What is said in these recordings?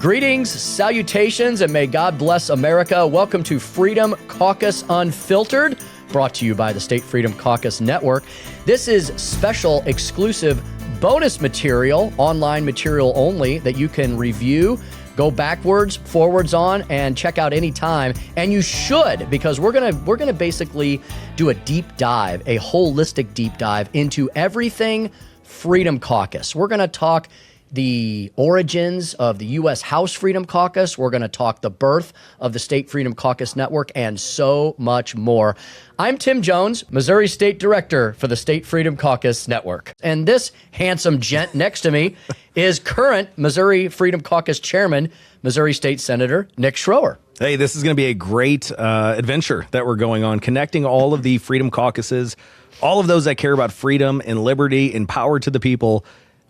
Greetings, salutations, and may God bless America. Welcome to Freedom Caucus Unfiltered, brought to you by the State Freedom Caucus Network. This is special, exclusive bonus material, online material only, that you can review, go backwards, forwards on, and check out anytime. And you should, because we're gonna basically do a deep dive, a holistic deep dive into everything Freedom Caucus. We're gonna talk the origins of the U.S. House Freedom Caucus. We're going to talk the birth of the State Freedom Caucus Network and so much more. I'm Tim Jones, Missouri State Director for the State Freedom Caucus Network. And this handsome gent next to me is current Missouri Freedom Caucus Chairman, Missouri State Senator Nick Schroer. Hey, this is going to be a great adventure that we're going on, connecting all of the Freedom Caucuses, all of those that care about freedom and liberty and power to the people.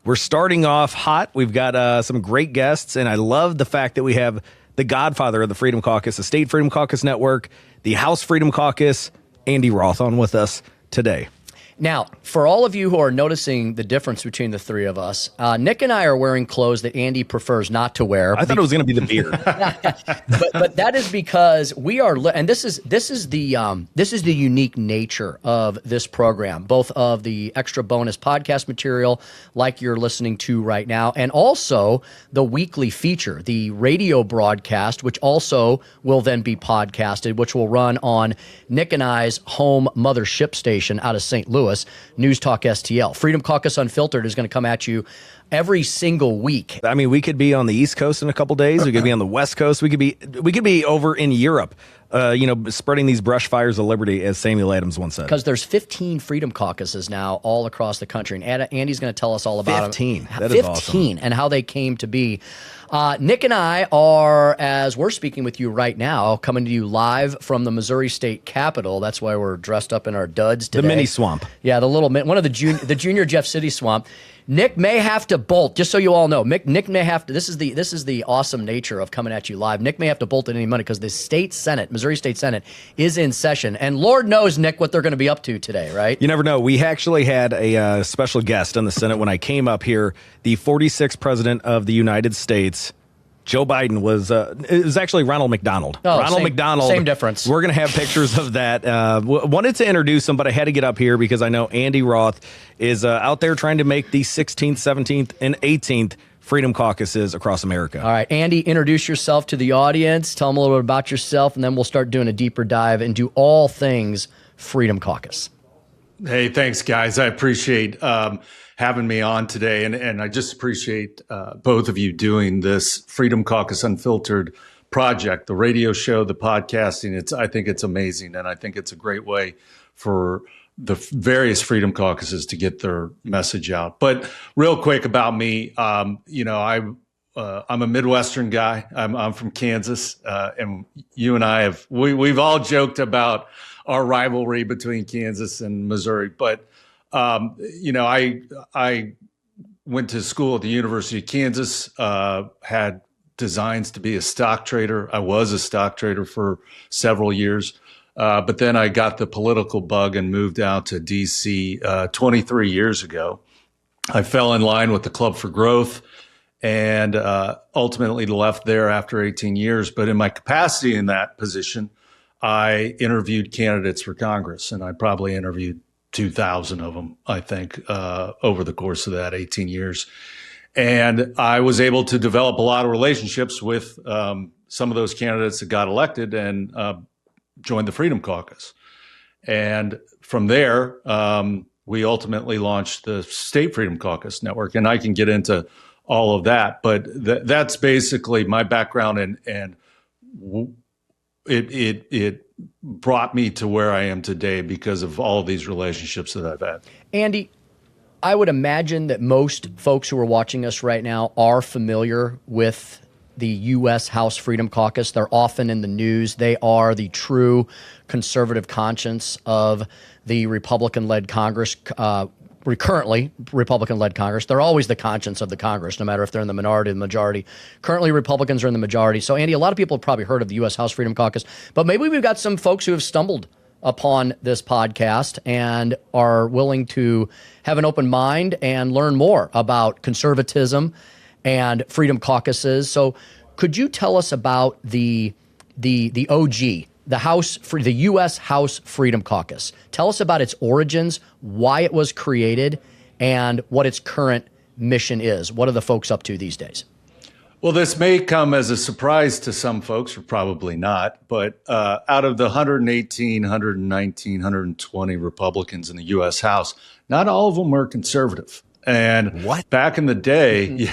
We're starting off hot. We've got some great guests, and I love the fact that we have the godfather of the Freedom Caucus, the State Freedom Caucus Network, the House Freedom Caucus, Andy Roth, on with us today. Now, for all of you who are noticing the difference between the three of us, Nick and I are wearing clothes that Andy prefers not to wear. I thought it was going to be the beard, but that is because we are, and this is the unique nature of this program, both of the extra bonus podcast material like you're listening to right now, and also the weekly feature, the radio broadcast, which also will then be podcasted, which will run on Nick and I's home mothership station out of St. Louis. News Talk STL. Freedom Caucus Unfiltered is going to come at you every single week. I mean, we could be on the East Coast in a couple days. We could be on the West Coast. We could be over in Europe, spreading these brush fires of liberty, as Samuel Adams once said. Because there's 15 Freedom Caucuses now all across the country, and Andy's going to tell us all about 15. them. That is awesome. 15, and how they came to be. Nick and I are, as we're speaking with you right now, coming to you live from the Missouri State Capitol. That's why we're dressed up in our duds today. The mini swamp. Yeah, one of the junior Jeff City swamp. Nick may have to bolt, just so you all know. Nick may have to. This is the awesome nature of coming at you live. Nick may have to bolt at any minute because the state Senate, Missouri State Senate, is in session, and Lord knows, Nick, what they're going to be up to today, right? You never know. We actually had a special guest in the Senate when I came up here. The 46th president of the United States, Joe Biden, it was actually Ronald McDonald. Oh, Ronald McDonald. Same difference. We're going to have pictures of that. Wanted to introduce him, but I had to get up here because I know Andy Roth is out there trying to make the 16th, 17th, and 18th Freedom Caucuses across America. All right, Andy, introduce yourself to the audience. Tell them a little bit about yourself, and then we'll start doing a deeper dive into all things Freedom Caucus. Hey, thanks, guys. I appreciate having me on today, and I just appreciate both of you doing this Freedom Caucus Unfiltered project, the radio show, the podcasting. I think it's amazing, and I think it's a great way for the various Freedom Caucuses to get their message out. But real quick about me, I'm a Midwestern guy. I'm from Kansas, and you and I we've all joked about our rivalry between Kansas and Missouri, but I went to school at the University of Kansas, had designs to be a stock trader. I was a stock trader for several years, but then I got the political bug and moved out to D.C. 23 years ago. I fell in line with the Club for Growth and ultimately left there after 18 years. But in my capacity in that position, I interviewed candidates for Congress, and I probably interviewed 2,000 of them, I think, over the course of that 18 years. And I was able to develop a lot of relationships with some of those candidates that got elected and joined the Freedom Caucus. And from there, we ultimately launched the State Freedom Caucus Network. And I can get into all of that, but that's basically my background, and it brought me to where I am today because of all of these relationships that I've had. Andy, I would imagine that most folks who are watching us right now are familiar with the U.S. House Freedom Caucus. They're often in the news. They are the true conservative conscience of the Republican-led Congress, currently Republican-led Congress. They're always the conscience of the Congress, no matter if they're in the minority or the majority. Currently, Republicans are in the majority. So, Andy, a lot of people have probably heard of the U.S. House Freedom Caucus, but maybe we've got some folks who have stumbled upon this podcast and are willing to have an open mind and learn more about conservatism and freedom caucuses. So Could you tell us about the OG, the U.S. House Freedom Caucus? Tell us about its origins, why it was created, and what its current mission is. What are the folks up to these days? Well, this may come as a surprise to some folks, or probably not, but out of the 118, 119, 120 Republicans in the U.S. House, not all of them were conservative. And back in the day,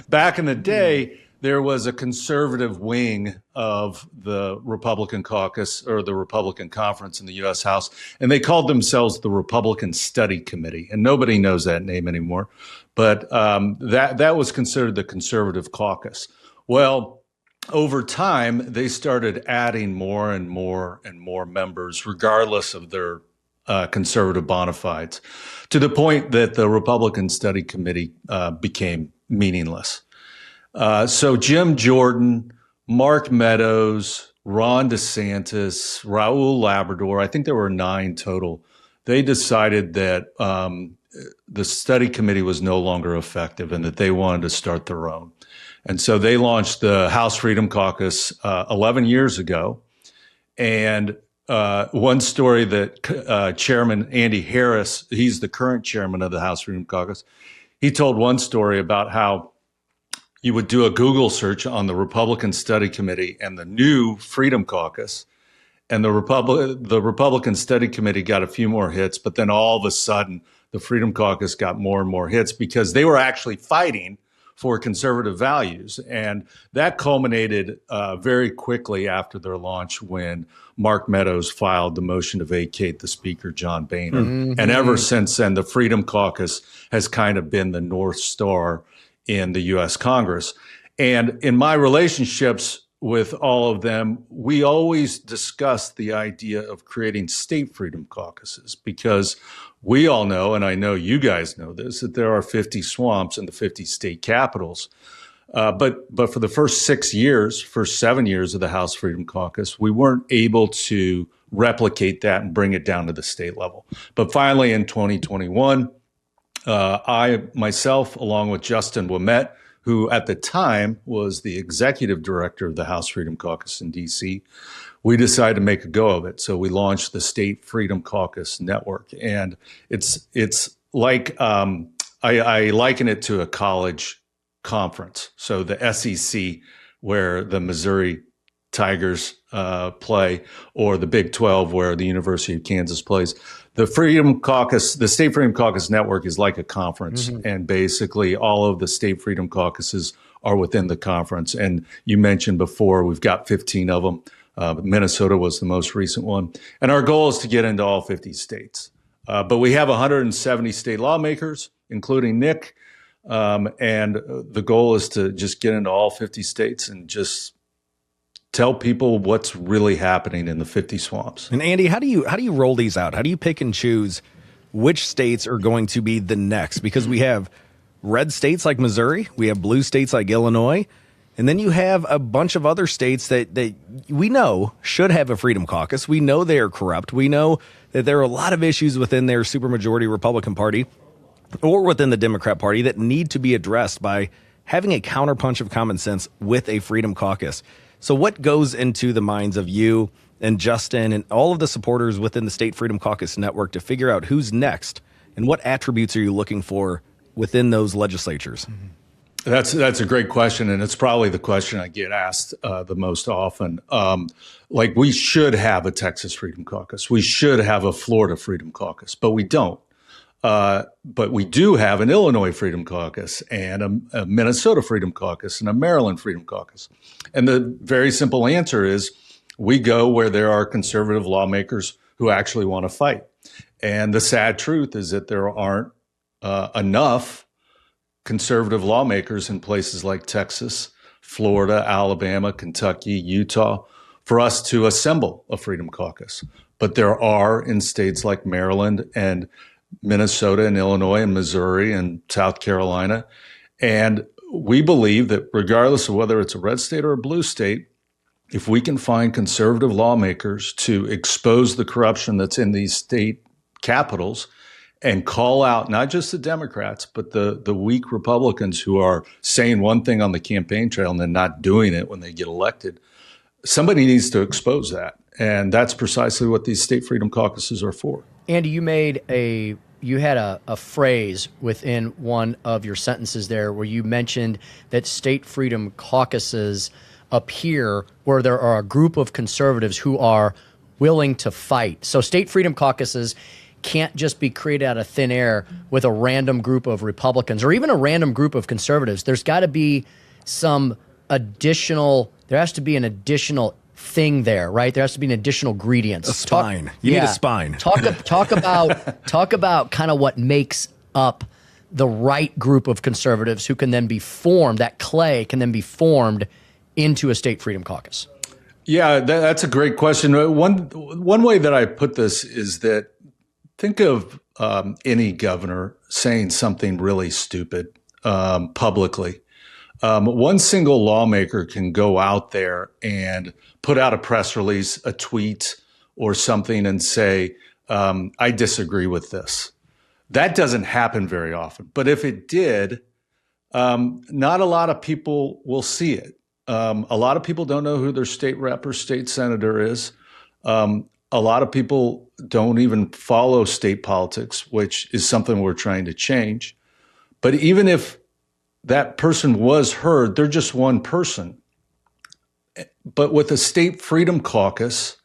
back in the day, there was a conservative wing of the Republican caucus or the Republican conference in the U.S. House, and they called themselves the Republican Study Committee. And nobody knows that name anymore, but that was considered the conservative caucus. Well, over time, they started adding more and more and more members, regardless of their conservative bona fides, to the point that the Republican Study Committee became meaningless. So Jim Jordan, Mark Meadows, Ron DeSantis, Raul Labrador, I think there were 9 total. They decided that the study committee was no longer effective and that they wanted to start their own. And so they launched the House Freedom Caucus 11 years ago. And one story that Chairman Andy Harris, he's the current chairman of the House Freedom Caucus, he told one story about how you would do a Google search on the Republican Study Committee and the new Freedom Caucus, and the Republican Study Committee got a few more hits, but then all of a sudden the Freedom Caucus got more and more hits because they were actually fighting for conservative values. And that culminated very quickly after their launch when Mark Meadows filed the motion to vacate the Speaker, John Boehner. Mm-hmm. And ever since then, the Freedom Caucus has kind of been the North Star in the U.S. Congress. And in my relationships with all of them, we always discuss the idea of creating state freedom caucuses, because we all know, and I know you guys know this, that there are 50 swamps in the 50 state capitals. But for the first 7 years of the House Freedom Caucus, we weren't able to replicate that and bring it down to the state level. But finally, in 2021, I myself, along with Justin Ouimet, who at the time was the executive director of the House Freedom Caucus in D.C., we decided to make a go of it. So we launched the State Freedom Caucus Network. And it's like, I liken it to a college conference. So the SEC, where the Missouri Tigers play, or the Big 12, where the University of Kansas plays. The Freedom Caucus, the State Freedom Caucus Network is like a conference, and basically all of the State Freedom Caucuses are within the conference. And you mentioned before, we've got 15 of them. Minnesota was the most recent one. And our goal is to get into all 50 states. But we have 170 state lawmakers, including Nick. And the goal is to just get into all 50 states and just tell people what's really happening in the 50 swamps. And Andy, how do you roll these out? How do you pick and choose which states are going to be the next? Because we have red states like Missouri, we have blue states like Illinois, and then you have a bunch of other states that we know should have a Freedom Caucus. We know they are corrupt. We know that there are a lot of issues within their supermajority Republican Party or within the Democrat Party that need to be addressed by having a counterpunch of common sense with a Freedom Caucus. So what goes into the minds of you and Justin and all of the supporters within the State Freedom Caucus Network to figure out who's next, and what attributes are you looking for within those legislatures? That's a great question, and it's probably the question I get asked the most often. Like, we should have a Texas Freedom Caucus. We should have a Florida Freedom Caucus, but we don't. But we do have an Illinois Freedom Caucus and a Minnesota Freedom Caucus and a Maryland Freedom Caucus. And the very simple answer is we go where there are conservative lawmakers who actually want to fight. And the sad truth is that there aren't enough conservative lawmakers in places like Texas, Florida, Alabama, Kentucky, Utah, for us to assemble a Freedom Caucus. But there are in states like Maryland and Minnesota and Illinois and Missouri and South Carolina. And we believe that regardless of whether it's a red state or a blue state, if we can find conservative lawmakers to expose the corruption that's in these state capitals and call out not just the Democrats, but the weak Republicans who are saying one thing on the campaign trail and then not doing it when they get elected. Somebody needs to expose that. And that's precisely what these state freedom caucuses are for. Andy, you had a phrase within one of your sentences there where you mentioned that state freedom caucuses appear where there are a group of conservatives who are willing to fight. So state freedom caucuses can't just be created out of thin air with a random group of Republicans or even a random group of conservatives. There's got to be there has to be an additional thing there, right? There has to be an additional ingredient. A spine. You need a spine. Talk about kind of what makes up the right group of conservatives who can then be formed, that clay can then be formed into a state freedom caucus. Yeah, that's a great question. One way that I put this is that think of any governor saying something really stupid publicly. One single lawmaker can go out there and put out a press release, a tweet, or something and say, I disagree with this. That doesn't happen very often. But if it did, not a lot of people will see it. A lot of people don't know who their state rep or state senator is. A lot of people don't even follow state politics, which is something we're trying to change. But even if that person was heard, they're just one person. But with a state freedom caucus,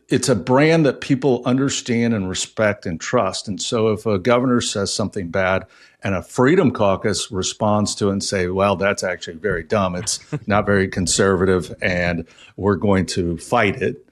it's a brand that people understand and respect and trust. And so if a governor says something bad and a freedom caucus responds to it and say, well, that's actually very dumb, it's not very conservative, and we're going to fight it,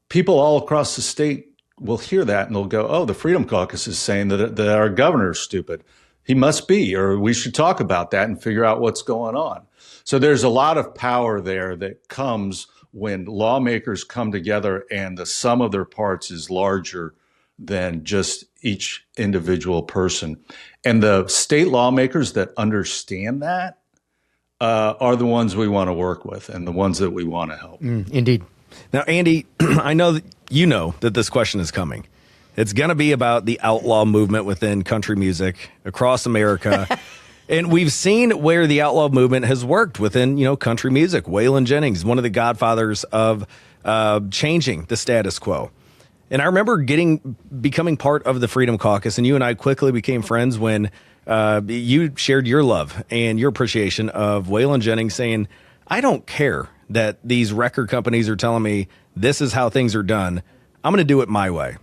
people all across the state will hear that and they'll go, oh, the freedom caucus is saying that our governor's stupid. He must be, or we should talk about that and figure out what's going on. So there's a lot of power there that comes when lawmakers come together and the sum of their parts is larger than just each individual person. And the state lawmakers that understand that are the ones we want to work with and the ones that we want to help. Indeed. Now, Andy, I know that this question is coming. It's going to be about the outlaw movement within country music across America. And we've seen where the outlaw movement has worked within, country music. Waylon Jennings, one of the godfathers of changing the status quo. And I remember becoming part of the Freedom Caucus, and you and I quickly became friends when you shared your love and your appreciation of Waylon Jennings saying, I don't care that these record companies are telling me this is how things are done. I'm going to do it my way.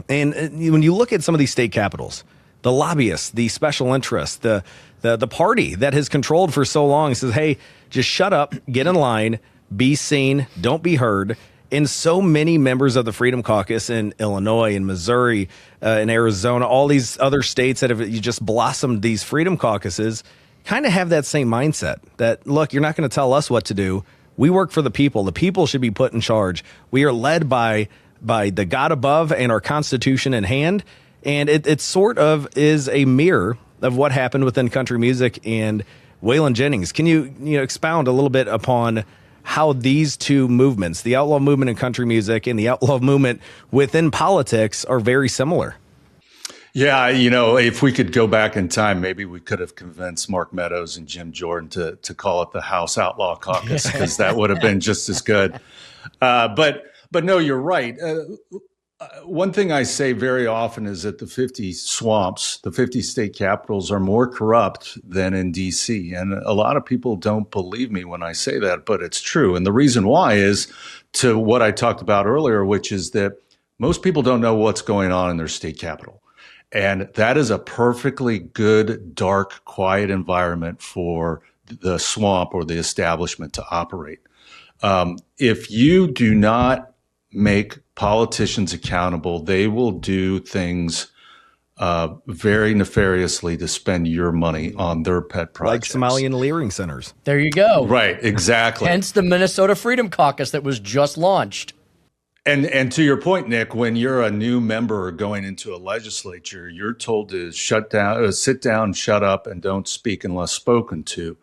And when you look at some of these state capitals, the lobbyists, the special interests, the party that has controlled for so long says, hey, just shut up, get in line, be seen, don't be heard. And so many members of the Freedom Caucus in Illinois and Missouri, in Arizona, all these other states that have just blossomed these Freedom Caucuses kind of have that same mindset that, look, you're not going to tell us what to do. We work for the people. The people should be put in charge. We are led by the God above and our Constitution in hand. And it sort of is a mirror of what happened within country music and Waylon Jennings. Can you expound a little bit upon how these two movements, the outlaw movement in country music and the outlaw movement within politics, are very similar? Yeah, if we could go back in time, maybe we could have convinced Mark Meadows and Jim Jordan to call it the House Outlaw Caucus, because that would have been just as good. But no, you're right. One thing I say very often is that the 50 swamps, the 50 state capitals, are more corrupt than in D.C. And a lot of people don't believe me when I say that, but it's true. And the reason why is to what I talked about earlier, which is that most people don't know what's going on in their state capital. And that is a perfectly good, dark, quiet environment for the swamp or the establishment to operate. If you do not make politicians accountable, they will do things very nefariously to spend your money on their pet projects. Like Somalian Leering Centers. There you go. Right, exactly. Hence the Minnesota Freedom Caucus that was just launched. And to your point, Nick, when you're a new member going into a legislature, you're told to sit down, shut up, and don't speak unless spoken to.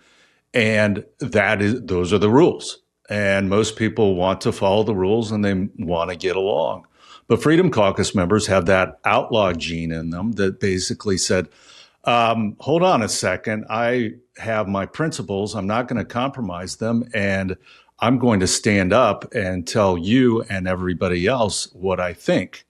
And those are the rules. And most people want to follow the rules and they want to get along. But Freedom Caucus members have that outlaw gene in them that basically said, hold on a second, I have my principles, I'm not going to compromise them, and I'm going to stand up and tell you and everybody else what I think.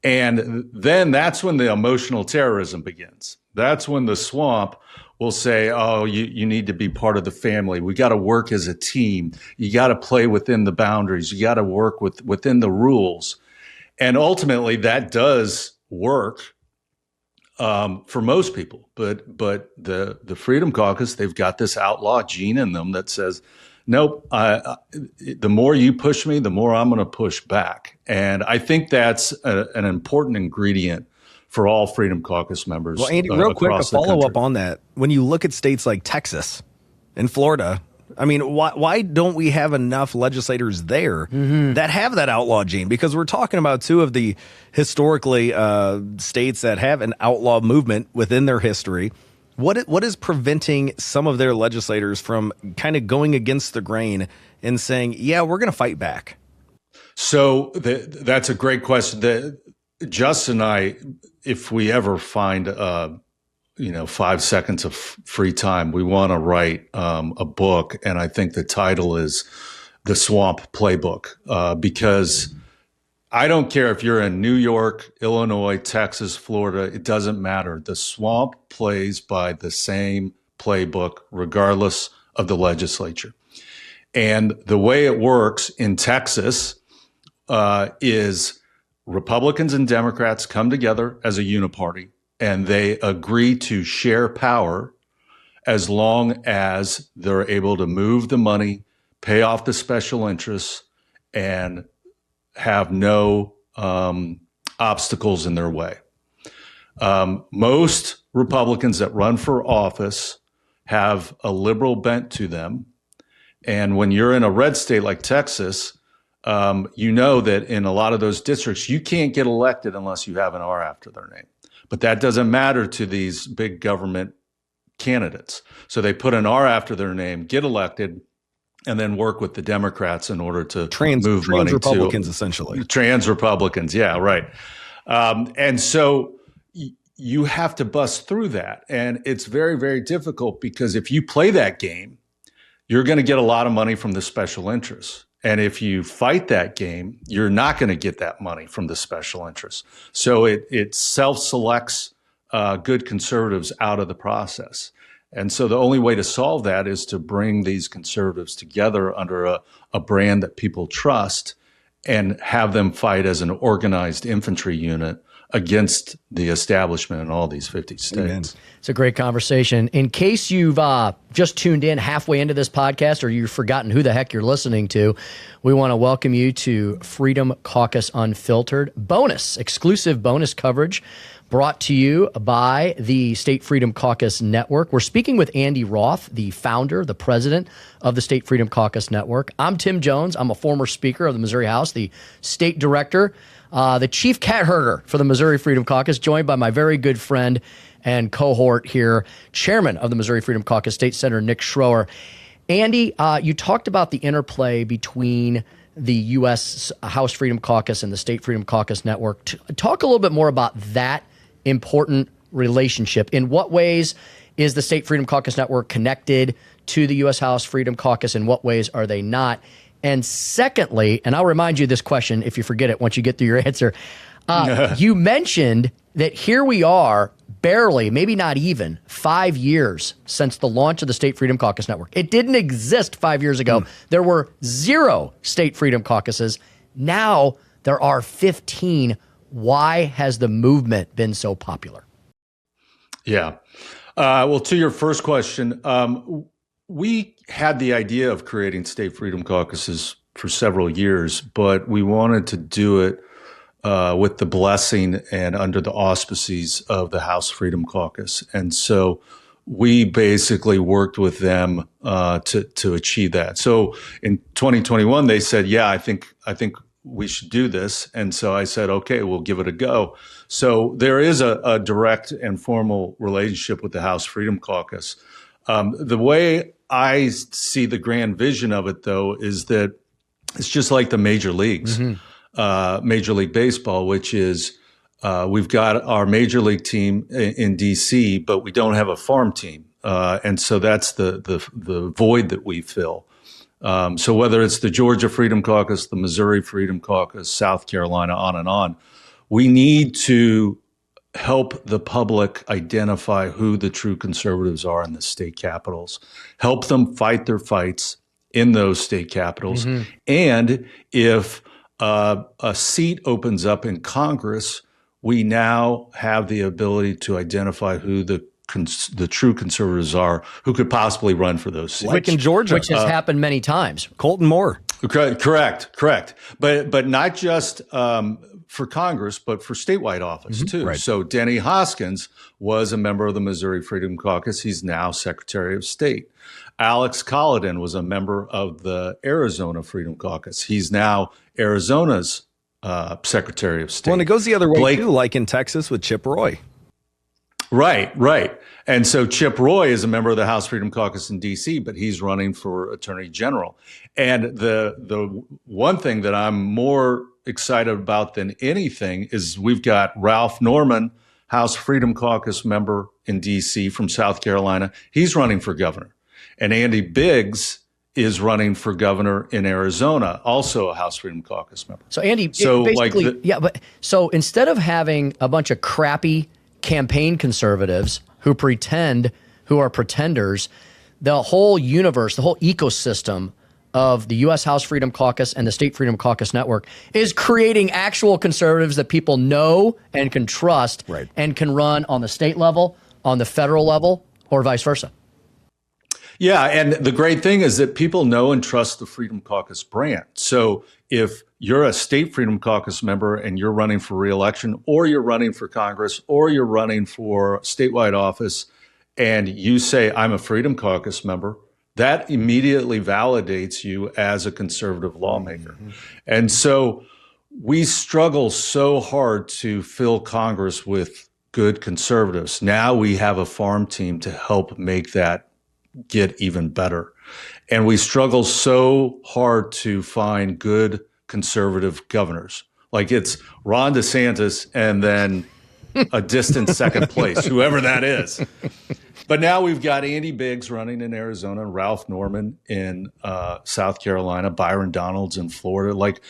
And then that's when the emotional terrorism begins. That's when the swamp will say, oh, you need to be part of the family. We got to work as a team. You got to play within the boundaries. You got to work within the rules. And ultimately, that does work for most people. But the Freedom Caucus, they've got this outlaw gene in them that says, nope, the more you push me, the more I'm going to push back. And I think that's an important ingredient for all Freedom Caucus members. Well, Andy, real quick, a follow-up on that. When you look at states like Texas and Florida, I mean, why don't we have enough legislators there that have that outlaw gene? Because we're talking about two of the historically states that have an outlaw movement within their history. What is preventing some of their legislators from kind of going against the grain and saying, yeah, we're going to fight back? So that's a great question. Justin and I, if we ever find 5 seconds of free time, we want to write a book, and I think the title is The Swamp Playbook, because I don't care if you're in New York, Illinois, Texas, Florida, it doesn't matter. The swamp plays by the same playbook, regardless of the legislature. And the way it works in Texas is Republicans and Democrats come together as a uniparty, and they agree to share power as long as they're able to move the money, pay off the special interests, and have no obstacles in their way. Most Republicans that run for office have a liberal bent to them. And when you're in a red state like Texas, you know that in a lot of those districts, you can't get elected unless you have an R after their name. But that doesn't matter to these big government candidates. So they put an R after their name, get elected, and then work with the Democrats in order to move money to Republicans, essentially. Trans Republicans. Yeah, right. And so you have to bust through that. And it's very, very difficult because if you play that game, you're going to get a lot of money from the special interests. And if you fight that game, you're not going to get that money from the special interests. So it self-selects good conservatives out of the process. And so the only way to solve that is to bring these conservatives together under a brand that people trust and have them fight as an organized infantry unit against the establishment in all these 50 states. Amen. It's a great conversation. In case you've just tuned in halfway into this podcast or you've forgotten who the heck you're listening to, we want to welcome you to Freedom Caucus Unfiltered exclusive bonus coverage brought to you by the State Freedom Caucus Network. We're speaking with Andy Roth, the founder, the president of the State Freedom Caucus Network. I'm Tim Jones. I'm a former Speaker of the Missouri House, the state director, the chief cat herder for the Missouri Freedom Caucus, joined by my very good friend and cohort here, chairman of the Missouri Freedom Caucus, State Senator Nick Schroer. Andy, you talked about the interplay between the U.S. House Freedom Caucus and the State Freedom Caucus Network. Talk a little bit more about that important relationship. In what ways is the State Freedom Caucus Network connected to the U.S. House Freedom Caucus? In what ways are they not? And secondly, and I'll remind you this question if you forget it once you get through your answer, you mentioned that here we are barely, maybe not even 5 years since the launch of the State Freedom Caucus Network. It didn't exist 5 years ago. There were 0 State Freedom Caucuses. Now there are 15. Why has the movement been so popular? Yeah. Well, to your first question, we had the idea of creating state freedom caucuses for several years, but we wanted to do it with the blessing and under the auspices of the House Freedom Caucus. And so we basically worked with them to achieve that. So in 2021, they said, yeah, I think we should do this. And so I said, okay, we'll give it a go. So there is a direct and formal relationship with the House Freedom Caucus. The way I see the grand vision of it, though, is that it's just like the major leagues. Major League Baseball, which is we've got our major league team in D.C., but we don't have a farm team, and so that's the void that we fill. So whether it's the Georgia Freedom Caucus, the Missouri Freedom Caucus, South Carolina, on, we need to help the public identify who the true conservatives are in the state capitals, help them fight their fights in those state capitals. Mm-hmm. And if a seat opens up in Congress, we now have the ability to identify who the true conservatives are who could possibly run for those seats. Like in Georgia. Which has happened many times. Colton Moore. Correct. But not just for Congress, but for statewide office too. Right. So Denny Hoskins was a member of the Missouri Freedom Caucus. He's now Secretary of State. Alex Collodon was a member of the Arizona Freedom Caucus. He's now Arizona's Secretary of State. Well, and it goes the other way too, like in Texas with Chip Roy. Right. And so Chip Roy is a member of the House Freedom Caucus in D.C., but he's running for Attorney General. And the one thing that I'm more excited about than anything is we've got Ralph Norman, House Freedom Caucus member in D.C. from South Carolina. He's running for governor. And Andy Biggs is running for governor in Arizona, also a House Freedom Caucus member. So Andy, so instead of having a bunch of crappy campaign conservatives who are pretenders, the whole universe, the whole ecosystem of the U.S. House Freedom Caucus and the State Freedom Caucus Network is creating actual conservatives that people know and can trust, right, and can run on the state level, on the federal level, or vice versa. Yeah, and the great thing is that people know and trust the Freedom Caucus brand. So if you're a state Freedom Caucus member and you're running for re-election, or you're running for Congress, or you're running for statewide office, and you say, I'm a Freedom Caucus member, that immediately validates you as a conservative lawmaker. Mm-hmm. And so we struggle so hard to fill Congress with good conservatives. Now we have a farm team to help make that get even better. And we struggle so hard to find good conservative governors. Like it's Ron DeSantis and then a distant second place, whoever that is. But now we've got Andy Biggs running in Arizona, Ralph Norman in South Carolina, Byron Donalds in Florida. Like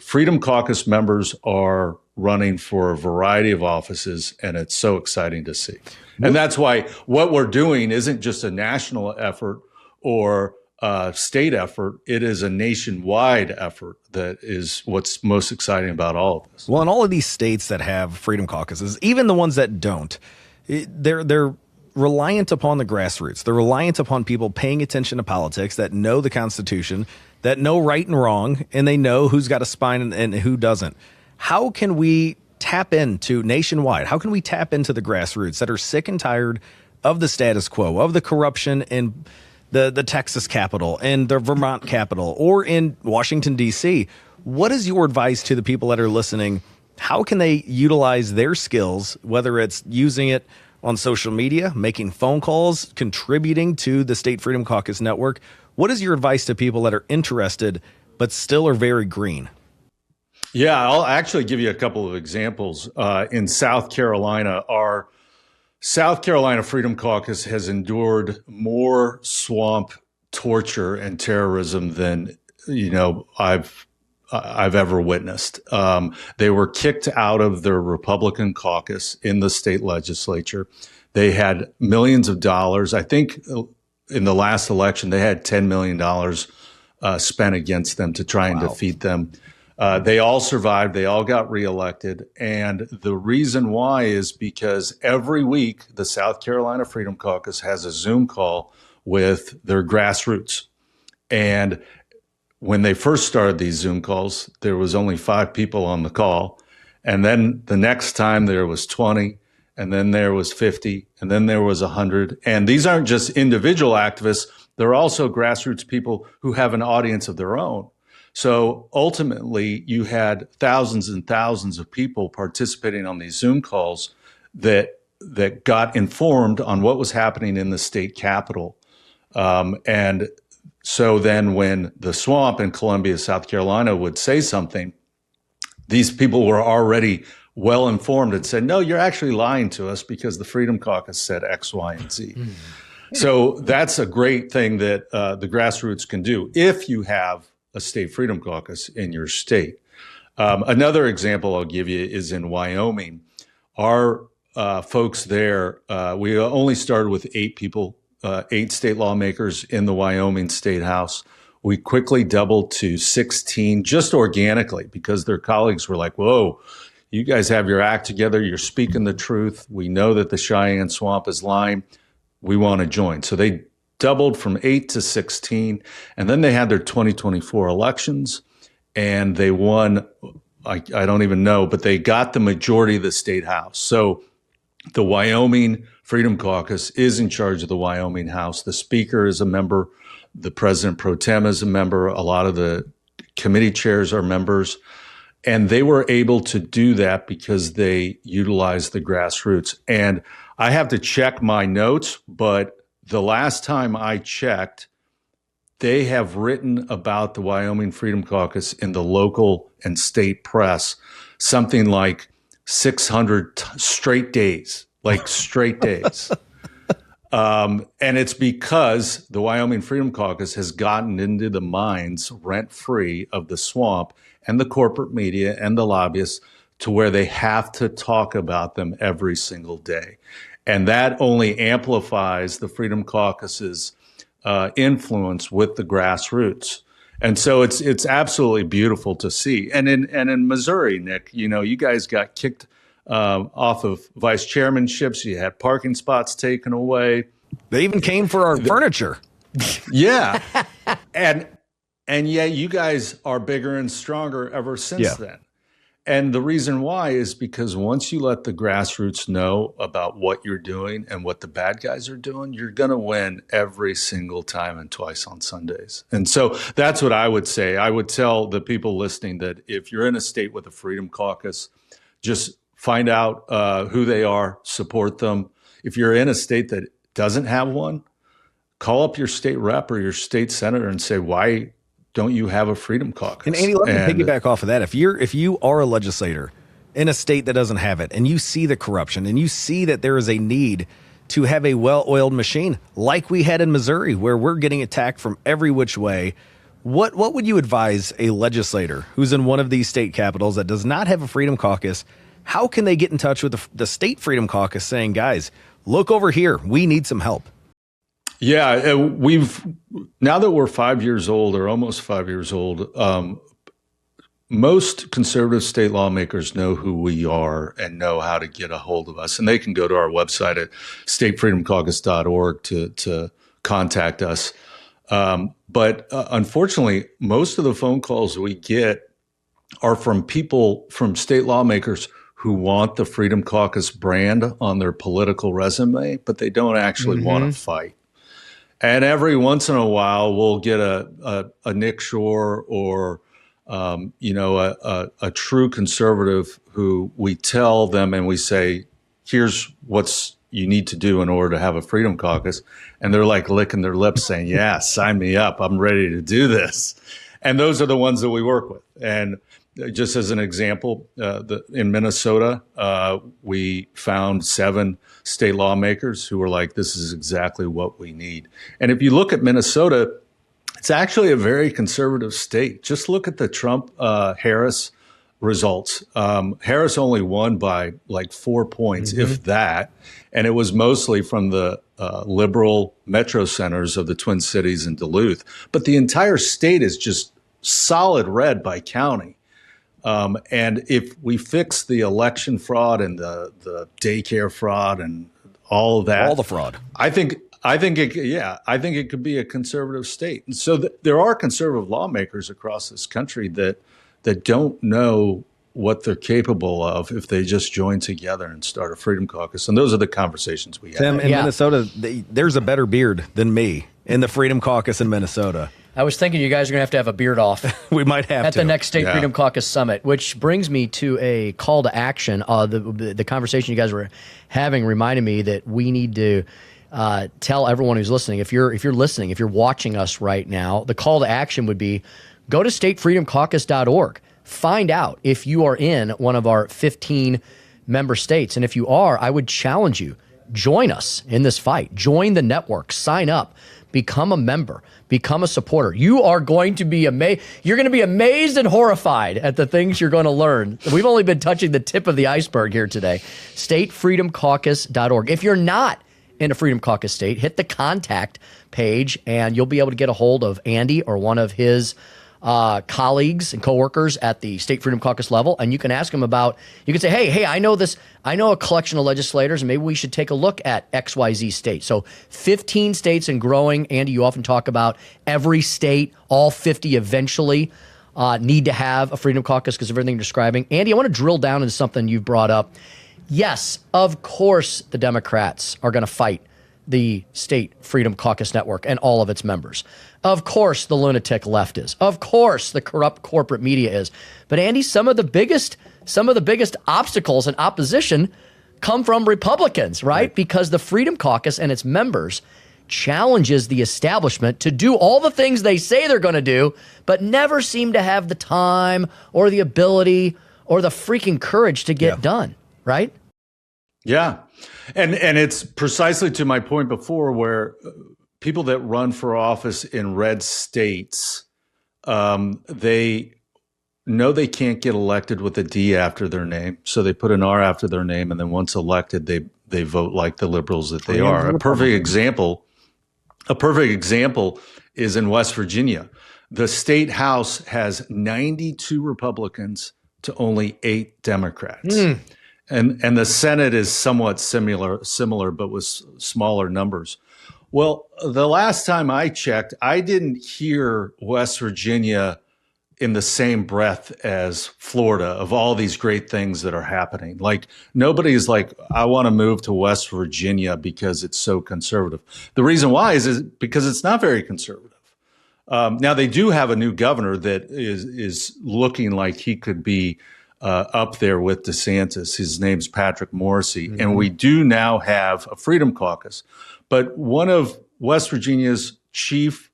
Freedom Caucus members are running for a variety of offices, and it's so exciting to see. And that's why what we're doing isn't just a national effort or a state effort. It is a nationwide effort that is what's most exciting about all of this. Well, in all of these states that have Freedom Caucuses, even the ones that don't, they're reliant upon the grassroots. They're reliant upon people paying attention to politics, that know the Constitution, that know right and wrong, and they know who's got a spine and who doesn't. How can we tap into nationwide? How can we tap into the grassroots that are sick and tired of the status quo, of the corruption in the Texas Capitol and the Vermont Capitol or in Washington, D.C.? What is your advice to the people that are listening? How can they utilize their skills, whether it's using it on social media, making phone calls, contributing to the State Freedom Caucus Network? What is your advice to people that are interested but still are very green? Yeah, I'll actually give you a couple of examples. In South Carolina, our South Carolina Freedom Caucus has endured more swamp torture and terrorism than I've ever witnessed. They were kicked out of their Republican caucus in the state legislature. They had millions of dollars. I think in the last election, they had $10 million spent against them to try and defeat them. They all survived. They all got reelected. And the reason why is because every week the South Carolina Freedom Caucus has a Zoom call with their grassroots. And when they first started these Zoom calls, there was only 5 people on the call. And then the next time there was 20, and then there was 50, and then there was 100. And these aren't just individual activists. They're also grassroots people who have an audience of their own. So ultimately, you had thousands and thousands of people participating on these Zoom calls that got informed on what was happening in the state capitol. So then when the swamp in Columbia, South Carolina would say something, these people were already well informed and said, no, you're actually lying to us because the Freedom Caucus said X, Y, and Z. So that's a great thing that the grassroots can do if you have a state Freedom Caucus in your state. Another example I'll give you is in Wyoming. Our folks there, we only started with 8 people, 8 state lawmakers in the Wyoming State House. We quickly doubled to 16 just organically because their colleagues were like, whoa, you guys have your act together. You're speaking the truth. We know that the Cheyenne Swamp is lying. We want to join. So they doubled from 8 to 16. And then they had their 2024 elections and they won. I don't even know, but they got the majority of the state house. So the Wyoming Freedom Caucus is in charge of the Wyoming House. The speaker is a member. The president pro tem is a member. A lot of the committee chairs are members. And they were able to do that because they utilized the grassroots. And I have to check my notes, but the last time I checked, they have written about the Wyoming Freedom Caucus in the local and state press, something like 600 straight days, like straight days. And it's because the Wyoming Freedom Caucus has gotten into the minds rent-free of the swamp and the corporate media and the lobbyists to where they have to talk about them every single day. And that only amplifies the Freedom Caucus's influence with the grassroots. And so it's absolutely beautiful to see. And in Missouri, Nick, you guys got kicked off of vice chairmanships. You had parking spots taken away. They even came for our furniture. Yeah. And yet you guys are bigger and stronger ever since then. And the reason why is because once you let the grassroots know about what you're doing and what the bad guys are doing, you're going to win every single time and twice on Sundays. And so that's what I would say. I would tell the people listening that if you're in a state with a Freedom Caucus, just find out who they are, support them. If you're in a state that doesn't have one, call up your state rep or your state senator and say, why don't you have a Freedom Caucus? And Andy, let me piggyback off of that. If you are a legislator in a state that doesn't have it, and you see the corruption, and you see that there is a need to have a well-oiled machine like we had in Missouri, where we're getting attacked from every which way, what would you advise a legislator who's in one of these state capitals that does not have a Freedom Caucus? How can they get in touch with the state Freedom Caucus saying, guys, look over here, we need some help? Yeah, now that we're 5 years old or almost 5 years old, most conservative state lawmakers know who we are and know how to get a hold of us. And they can go to our website at statefreedomcaucus.org to contact us. But unfortunately, most of the phone calls we get are from people, from state lawmakers who want the Freedom Caucus brand on their political resume, but they don't actually want to fight. And every once in a while, we'll get a Nick Shore or a true conservative who we tell them and we say, here's what's you need to do in order to have a Freedom Caucus. And they're like licking their lips saying, yeah, sign me up. I'm ready to do this. And those are the ones that we work with. And just as an example, in Minnesota, we found 7 state lawmakers who were like, this is exactly what we need. And if you look at Minnesota, it's actually a very conservative state. Just look at the Trump-Harris results. Harris only won by like 4 points, if that. And it was mostly from the liberal metro centers of the Twin Cities and Duluth. But the entire state is just solid red by county. And if we fix the election fraud and the daycare fraud and all of that, all the fraud, I think it could be a conservative state. And so there are conservative lawmakers across this country that don't know what they're capable of if they just join together and start a Freedom Caucus. And those are the conversations we have. Tim, in Minnesota, there's a better beard than me in the Freedom Caucus in Minnesota. I was thinking you guys are going to have a beard off. We might have at the next State Freedom Caucus Summit, which brings me to a call to action. The conversation you guys were having reminded me that we need to tell everyone who's listening, if you're listening, if you're watching us right now, the call to action would be go to statefreedomcaucus.org. find out if you are in one of our 15 member states. And if you are, I would challenge you, join us in this fight. Join the network, sign up, become a member, become a supporter. You are going to be amazed. You're going to be amazed and horrified at the things you're going to learn. We've only been touching the tip of the iceberg here today. StateFreedomCaucus.org. If you're not in a Freedom Caucus state, hit the contact page and you'll be able to get a hold of Andy or one of his colleagues and coworkers at the State Freedom Caucus level, and you can ask them about, you can say, hey, I know a collection of legislators, and maybe we should take a look at XYZ state. So 15 states and growing. Andy, you often talk about every state, all 50 eventually need to have a Freedom Caucus because of everything you're describing. Andy, I want to drill down into something you've brought up. Yes, of course the Democrats are going to fight the State Freedom Caucus Network and all of its members. Of course, the lunatic left is. Of course, the corrupt corporate media is. But Andy, some of the biggest obstacles and opposition come from Republicans, right? Because the Freedom Caucus and its members challenges the establishment to do all the things they say they're going to do, but never seem to have the time or the ability or the freaking courage to get done, right? Yeah. And it's precisely to my point before where people that run for office in red states, they know they can't get elected with a D after their name. So they put an R after their name. And then once elected, they vote like the liberals that they are. A perfect example is in West Virginia. The state house has 92 Republicans to only 8 Democrats. And the Senate is somewhat similar, but with smaller numbers. Well, the last time I checked, I didn't hear West Virginia in the same breath as Florida of all these great things that are happening. Like nobody's like, I want to move to West Virginia because it's so conservative. The reason why is because it's not very conservative. Now they do have a new governor that is looking like he could be up there with DeSantis. His name's Patrick Morrisey. And we do now have a Freedom Caucus. But one of West Virginia's chief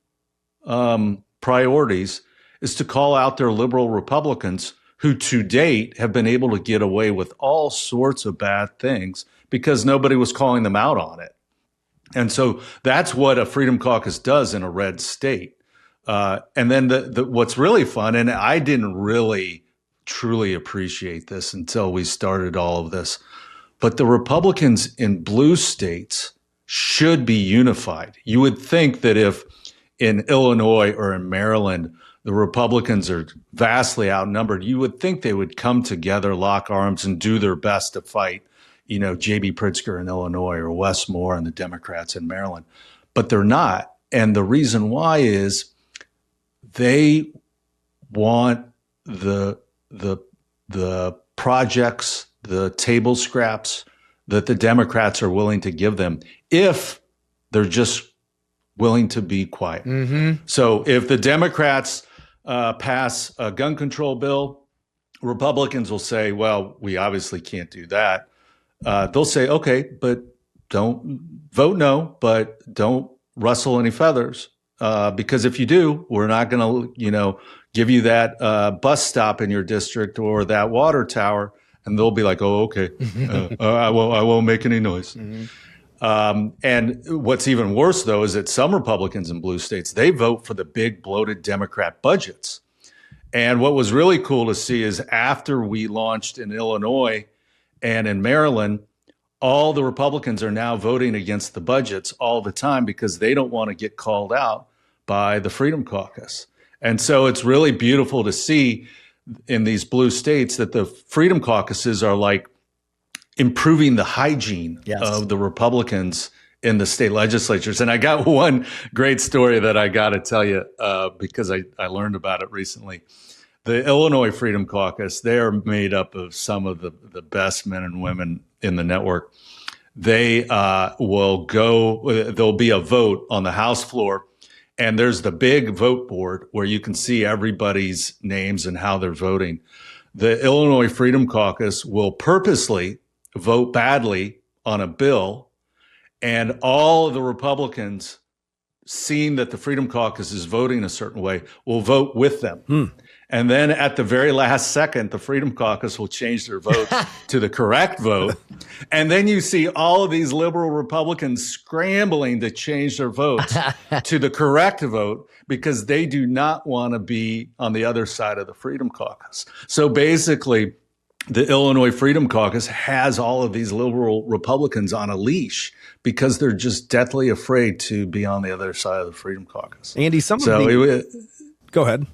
priorities is to call out their liberal Republicans who to date have been able to get away with all sorts of bad things because nobody was calling them out on it. And so that's what a Freedom Caucus does in a red state. And then what's really fun, and I didn't really truly appreciate this until we started all of this, but the Republicans in blue states should be unified. You would think that if in Illinois or in Maryland, the Republicans are vastly outnumbered, you would think they would come together, lock arms, and do their best to fight, J.B. Pritzker in Illinois or Wes Moore and the Democrats in Maryland. But they're not. And the reason why is they want the projects, the table scraps that the Democrats are willing to give them if they're just willing to be quiet. So if the Democrats pass a gun control bill, Republicans will say, well, we obviously can't do that. They'll say, okay, but don't vote no, but don't rustle any feathers. Because if you do, we're not going to, give you that bus stop in your district or that water tower. And they'll be like, oh, okay, I won't make any noise. And what's even worse, though, is that some Republicans in blue states, they vote for the big bloated Democrat budgets. And what was really cool to see is after we launched in Illinois and in Maryland, all the Republicans are now voting against the budgets all the time because they don't want to get called out by the Freedom Caucus. And so it's really beautiful to see in these blue states that the Freedom Caucuses are like improving the hygiene of the Republicans in the state legislatures. And I got one great story that I got to tell you because I learned about it recently. The Illinois Freedom Caucus, they're made up of some of the best men and women in the network. They will go, there'll be a vote on the House floor. And there's the big vote board where you can see everybody's names and how they're voting. The Illinois Freedom Caucus will purposely vote badly on a bill, and all of the Republicans seeing that the Freedom Caucus is voting a certain way, will vote with them. And then at the very last second, the Freedom Caucus will change their vote to the correct vote. And then you see all of these liberal Republicans scrambling to change their votes to the correct vote because they do not want to be on the other side of the Freedom Caucus. So basically, the Illinois Freedom Caucus has all of these liberal Republicans on a leash because they're just deathly afraid to be on the other side of the Freedom Caucus. Andy, go ahead.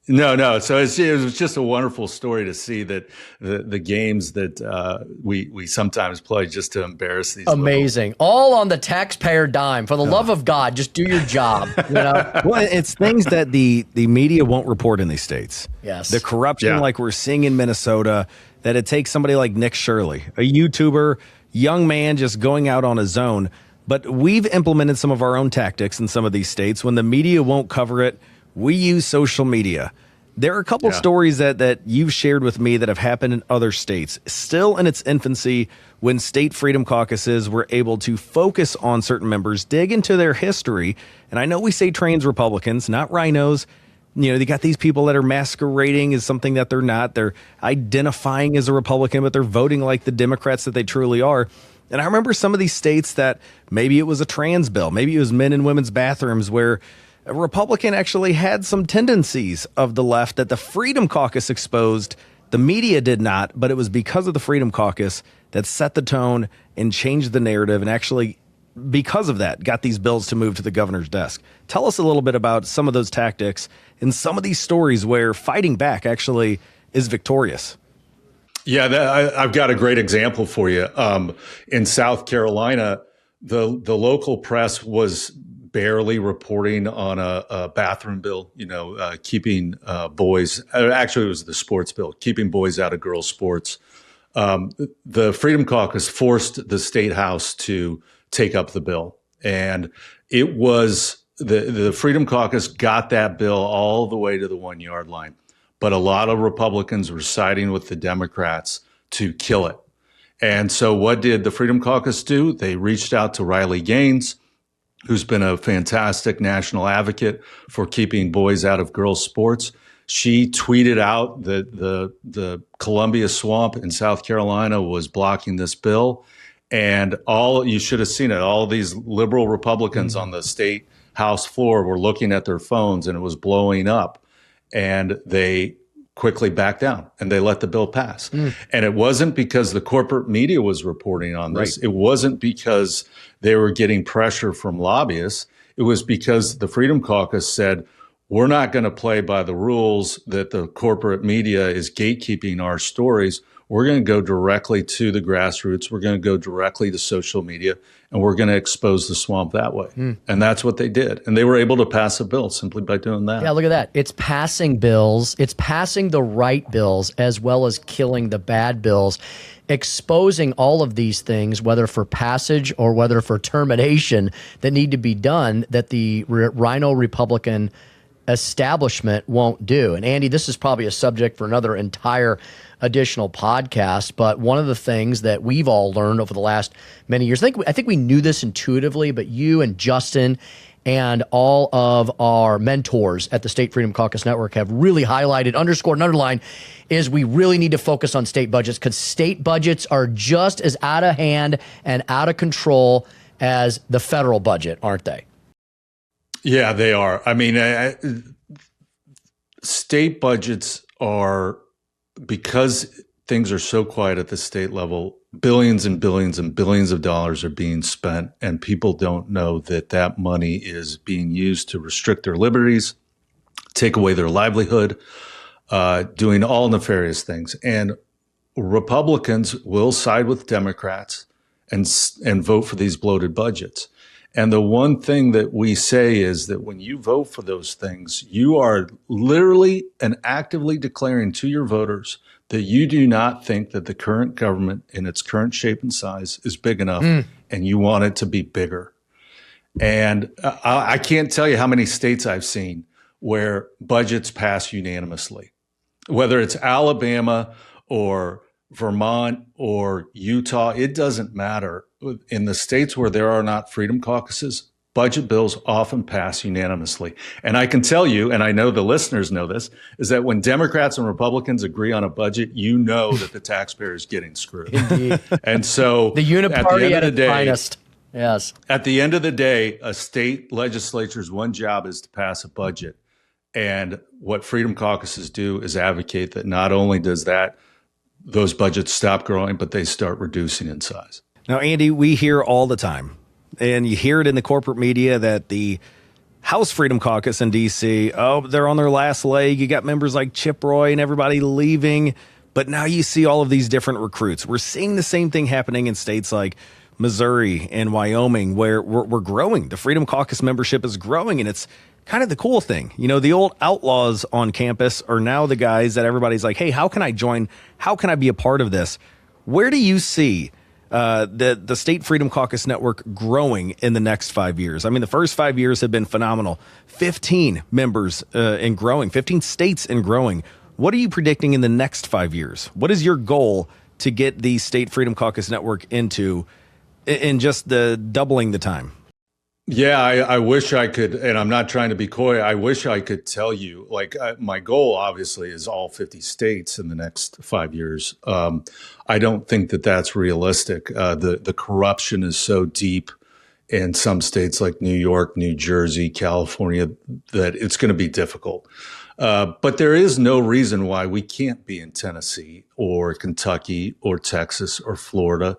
No. So it was just a wonderful story to see that the games that we sometimes play just to embarrass these. Amazing. All on the taxpayer dime. For the love of God, just do your job. You know? Well, it's things that the media won't report in these states. Yes. The corruption like we're seeing in Minnesota, that it takes somebody like Nick Shirley, a YouTuber, young man just going out on his own. But we've implemented some of our own tactics in some of these states. When the media won't cover it, we use social media. There are a couple stories that you've shared with me that have happened in other states, still in its infancy, when state freedom caucuses were able to focus on certain members, dig into their history. And I know we say trans Republicans, not rhinos. You know, they got these people that are masquerading as something that they're not. They're identifying as a Republican, but they're voting like the Democrats that they truly are. And I remember some of these states that maybe it was a trans bill, maybe it was men and women's bathrooms, where a Republican actually had some tendencies of the left that the Freedom Caucus exposed. The media did not, but it was because of the Freedom Caucus that set the tone and changed the narrative, and actually, because of that, got these bills to move to the governor's desk. Tell us a little bit about some of those tactics and some of these stories where fighting back actually is victorious. Yeah, I've got a great example for you. In South Carolina, the local press was barely reporting on a bathroom bill, keeping boys. Actually, it was the sports bill, keeping boys out of girls' sports. The Freedom Caucus forced the state house to take up the bill, and it was the Freedom Caucus got that bill all the way to the 1 yard line. But a lot of Republicans were siding with the Democrats to kill it. And so what did the Freedom Caucus do? They reached out to Riley Gaines, who's been a fantastic national advocate for keeping boys out of girls' sports. She tweeted out that the Columbia Swamp in South Carolina was blocking this bill. And you should have seen it. All these liberal Republicans on the state House floor were looking at their phones, and it was blowing up. And they quickly backed down and they let the bill pass. And it wasn't because the corporate media was reporting on this. Right. It wasn't because they were getting pressure from lobbyists. It was because the Freedom Caucus said, we're not going to play by the rules that the corporate media is gatekeeping our stories. We're going to go directly to the grassroots. We're going to go directly to social media, and we're going to expose the swamp that way. And that's what they did. And they were able to pass a bill simply by doing that. Yeah, look at that. It's passing bills. It's passing the right bills as well as killing the bad bills, exposing all of these things, whether for passage or whether for termination, that need to be done, that the Rhino Republican establishment won't do. And Andy, this is probably a subject for another entire additional podcast, but one of the things that we've all learned over the last many years, I think we knew this intuitively, but you and Justin and all of our mentors at the State Freedom Caucus Network have really highlighted, underscored, and underlined, is we really need to focus on state budgets, because state budgets are just as out of hand and out of control as the federal budget, aren't they? Yeah, they are. I mean, state budgets are, because things are so quiet at the state level, billions and billions and billions of dollars are being spent, and people don't know that that money is being used to restrict their liberties, take away their livelihood, doing all nefarious things. And Republicans will side with Democrats and vote for these bloated budgets. And the one thing that we say is that when you vote for those things, you are literally and actively declaring to your voters that you do not think that the current government in its current shape and size is big enough, and you want it to be bigger. And I can't tell you how many states I've seen where budgets pass unanimously, whether it's Alabama or Vermont or Utah, it doesn't matter. In the states where there are not freedom caucuses, budget bills often pass unanimously. And I can tell you, and I know the listeners know this, is that when Democrats and Republicans agree on a budget, you know that the taxpayer is getting screwed. Indeed. And so The uniparty at its finest. Yes. At the end of the day, a state legislature's one job is to pass a budget. And what Freedom Caucuses do is advocate that not only does those budgets stop growing, but they start reducing in size. Now, Andy, we hear all the time, and you hear it in the corporate media, that the House Freedom Caucus in D.C., they're on their last leg. You got members like Chip Roy and everybody leaving. But now you see all of these different recruits. We're seeing the same thing happening in states like Missouri and Wyoming, where we're growing. The Freedom Caucus membership is growing, and it's kind of the cool thing. You know, the old outlaws on campus are now the guys that everybody's like, hey, how can I join? How can I be a part of this? Where do you see the State Freedom Caucus Network growing in the next 5 years? I mean, the first 5 years have been phenomenal. 15 members and growing, 15 states and growing. What are you predicting in the next 5 years? What is your goal to get the State Freedom Caucus Network into in just the doubling the time? Yeah, I wish I could, and I'm not trying to be coy. I wish I could tell you, my goal obviously is all 50 states in the next 5 years. I don't think that that's realistic. The corruption is so deep in some states like New York, New Jersey, California, that it's going to be difficult. But there is no reason why we can't be in Tennessee or Kentucky or Texas or Florida.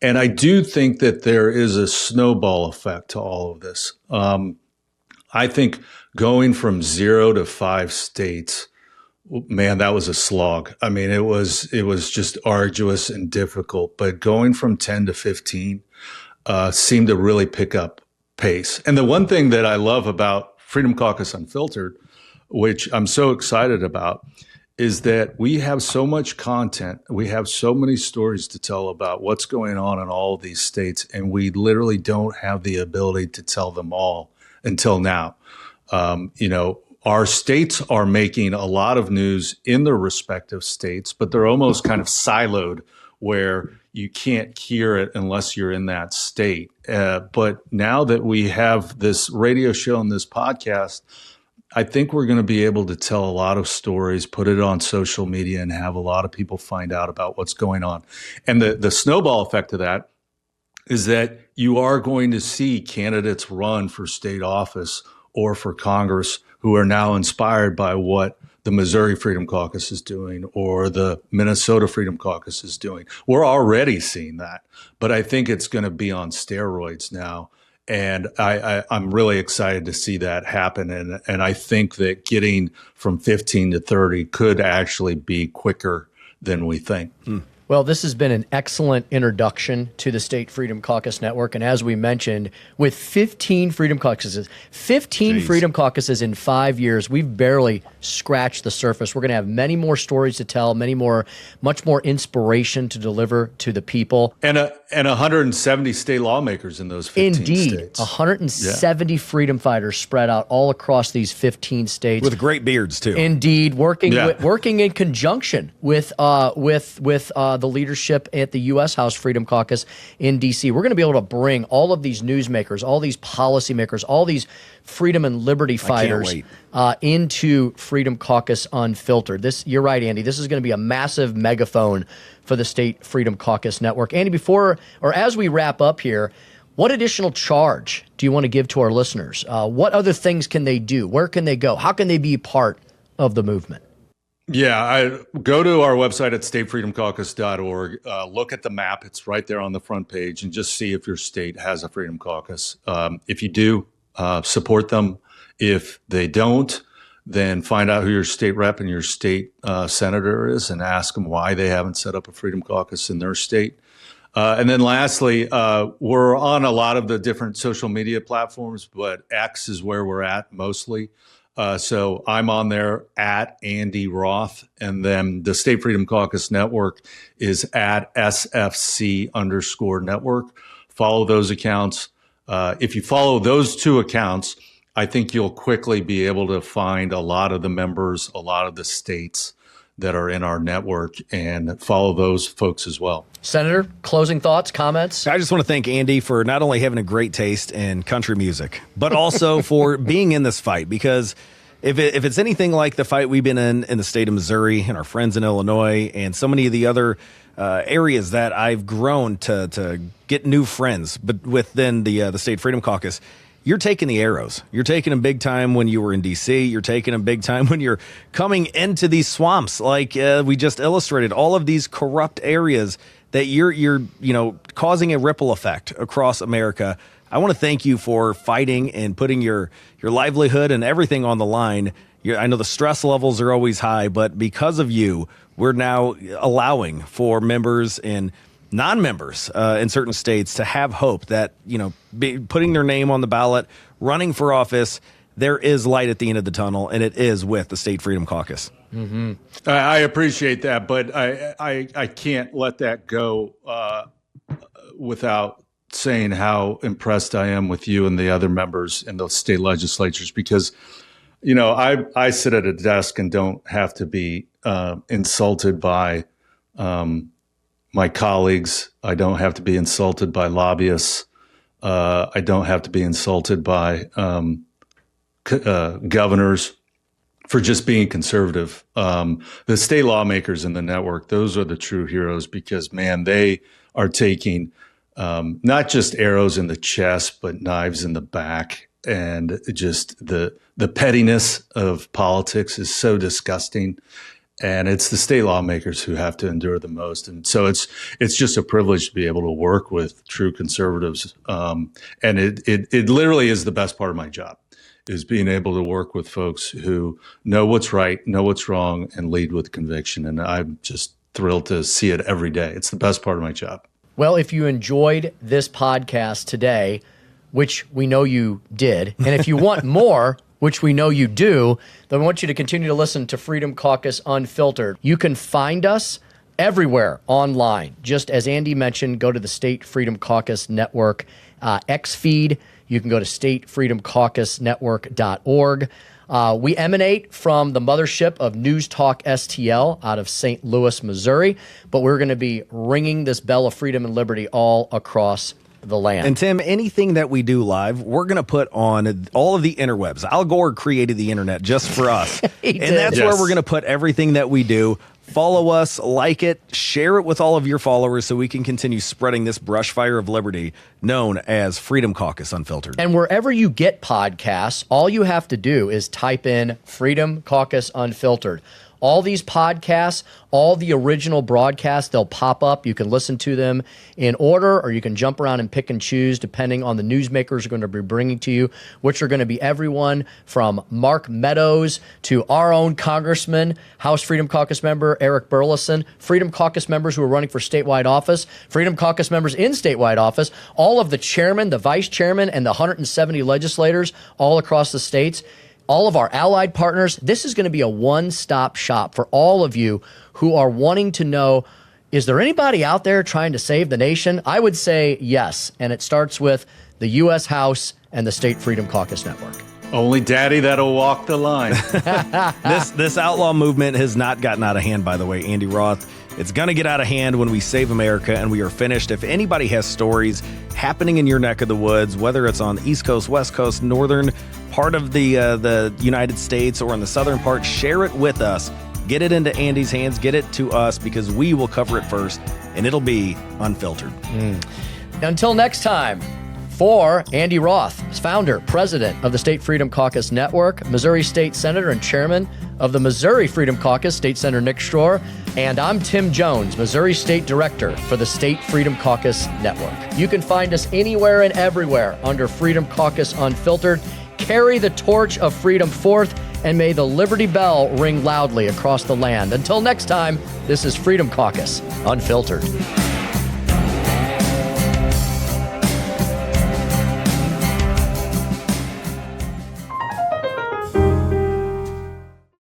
And I do think that there is a snowball effect to all of this. I think going from 0 to 5 states, man, that was a slog. I mean, it was just arduous and difficult. But going from 10 to 15 seemed to really pick up pace. And the one thing that I love about Freedom Caucus Unfiltered, which I'm so excited about, is that we have so much content. We have so many stories to tell about what's going on in all of these states, and we literally don't have the ability to tell them all until now. Our states are making a lot of news in their respective states, but they're almost kind of siloed where you can't hear it unless you're in that state. But now that we have this radio show and this podcast, I think we're going to be able to tell a lot of stories, put it on social media, and have a lot of people find out about what's going on. And the snowball effect of that is that you are going to see candidates run for state office or for Congress who are now inspired by what the Missouri Freedom Caucus is doing or the Minnesota Freedom Caucus is doing. We're already seeing that, but I think it's going to be on steroids now. And I'm really excited to see that happen. And I think that getting from 15 to 30 could actually be quicker than we think. Well, this has been an excellent introduction to the State Freedom Caucus Network. And as we mentioned, with 15 Freedom Caucuses, 15 Freedom Caucuses in 5 years, we've barely scratched the surface. We're going to have many more stories to tell, much more inspiration to deliver to the people. And 170 state lawmakers in those 15 Indeed, states. 170 freedom fighters spread out all across these 15 states. With great beards, too. Indeed, working in conjunction with the leadership at the U.S. House Freedom Caucus in D.C. We're going to be able to bring all of these newsmakers, all these policymakers, all these freedom and liberty fighters into Freedom Caucus Unfiltered. You're right, Andy. This is going to be a massive megaphone for the State Freedom Caucus Network. Andy, as we wrap up here, what additional charge do you want to give to our listeners? What other things can they do? Where can they go? How can they be part of the movement? Yeah, I go to our website at statefreedomcaucus.org. Look at the map. It's right there on the front page, and just see if your state has a Freedom Caucus. If you do, support them. If they don't, then find out who your state rep and your state senator is and ask them why they haven't set up a Freedom Caucus in their state. And then lastly, we're on a lot of the different social media platforms, but X is where we're at mostly. So I'm on there at Andy Roth, and then the State Freedom Caucus Network is at SFC_network. Follow those accounts. If you follow those two accounts, I think you'll quickly be able to find a lot of the members, a lot of the states that are in our network and follow those folks as well. Senator, closing thoughts, comments? I just want to thank Andy for not only having a great taste in country music, but also for being in this fight. Because if it's anything like the fight we've been in the state of Missouri and our friends in Illinois and so many of the other areas that I've grown to get new friends, but within the State Freedom Caucus, you're taking the arrows. You're taking them big time when you were in D.C. You're taking them big time when you're coming into these swamps, like we just illustrated. All of these corrupt areas that you're causing a ripple effect across America. I want to thank you for fighting and putting your livelihood and everything on the line. I know the stress levels are always high, but because of you, we're now allowing for members and non-members in certain states to have hope that, putting their name on the ballot, running for office, there is light at the end of the tunnel, and it is with the State Freedom Caucus. Mm-hmm. I appreciate that, but I can't let that go without saying how impressed I am with you and the other members in those state legislatures, because, I sit at a desk and don't have to be insulted by my colleagues. I don't have to be insulted by lobbyists. I don't have to be insulted by governors for just being conservative. The state lawmakers in the network, those are the true heroes, because, man, they are taking not just arrows in the chest, but knives in the back. And just the pettiness of politics is so disgusting. And it's the state lawmakers who have to endure the most. And so it's just a privilege to be able to work with true conservatives. And it literally is the best part of my job, is being able to work with folks who know what's right, know what's wrong, and lead with conviction. And I'm just thrilled to see it every day. It's the best part of my job. Well, if you enjoyed this podcast today, which we know you did, and if you want more, which we know you do, then I want you to continue to listen to Freedom Caucus Unfiltered. You can find us everywhere online. Just as Andy mentioned, go to the State Freedom Caucus Network X feed. You can go to statefreedomcaucusnetwork.org. We emanate from the mothership of News Talk STL out of St. Louis, Missouri, but we're going to be ringing this bell of freedom and liberty all across the land. And Tim, anything that we do live, we're going to put on all of the interwebs. Al Gore created the internet just for us. And that's where we're going to put everything that we do. Follow us, like it, share it with all of your followers so we can continue spreading this brush fire of liberty known as Freedom Caucus Unfiltered. And wherever you get podcasts, all you have to do is type in Freedom Caucus Unfiltered. All these podcasts, all the original broadcasts, they'll pop up. You can listen to them in order, or you can jump around and pick and choose depending on the newsmakers are going to be bringing to you, which are going to be everyone from Mark Meadows to our own Congressman, House Freedom Caucus member Eric Burleson, Freedom Caucus members who are running for statewide office, Freedom Caucus members in statewide office, all of the chairman, the vice chairman, and the 170 legislators all across the states. All of our allied partners. This is going to be a one-stop shop for all of you who are wanting to know, is there anybody out there trying to save the nation? I would say yes, and it starts with the U.S. House and the State Freedom Caucus Network. Only daddy that'll walk the line. This outlaw movement has not gotten out of hand, by the way, Andy Roth. It's going to get out of hand when we save America and we are finished. If anybody has stories happening in your neck of the woods, whether it's on the East Coast, West Coast, northern part of the United States or in the southern part, share it with us. Get it into Andy's hands. Get it to us, because we will cover it first, and it'll be unfiltered. Until next time, for Andy Roth, founder, president of the State Freedom Caucus Network, Missouri State Senator and chairman of the Missouri Freedom Caucus, State Senator Nick Schroer, and I'm Tim Jones, Missouri State Director for the State Freedom Caucus Network. You can find us anywhere and everywhere under Freedom Caucus Unfiltered. Carry the torch of freedom forth, and may the Liberty Bell ring loudly across the land. Until next time, this is Freedom Caucus Unfiltered.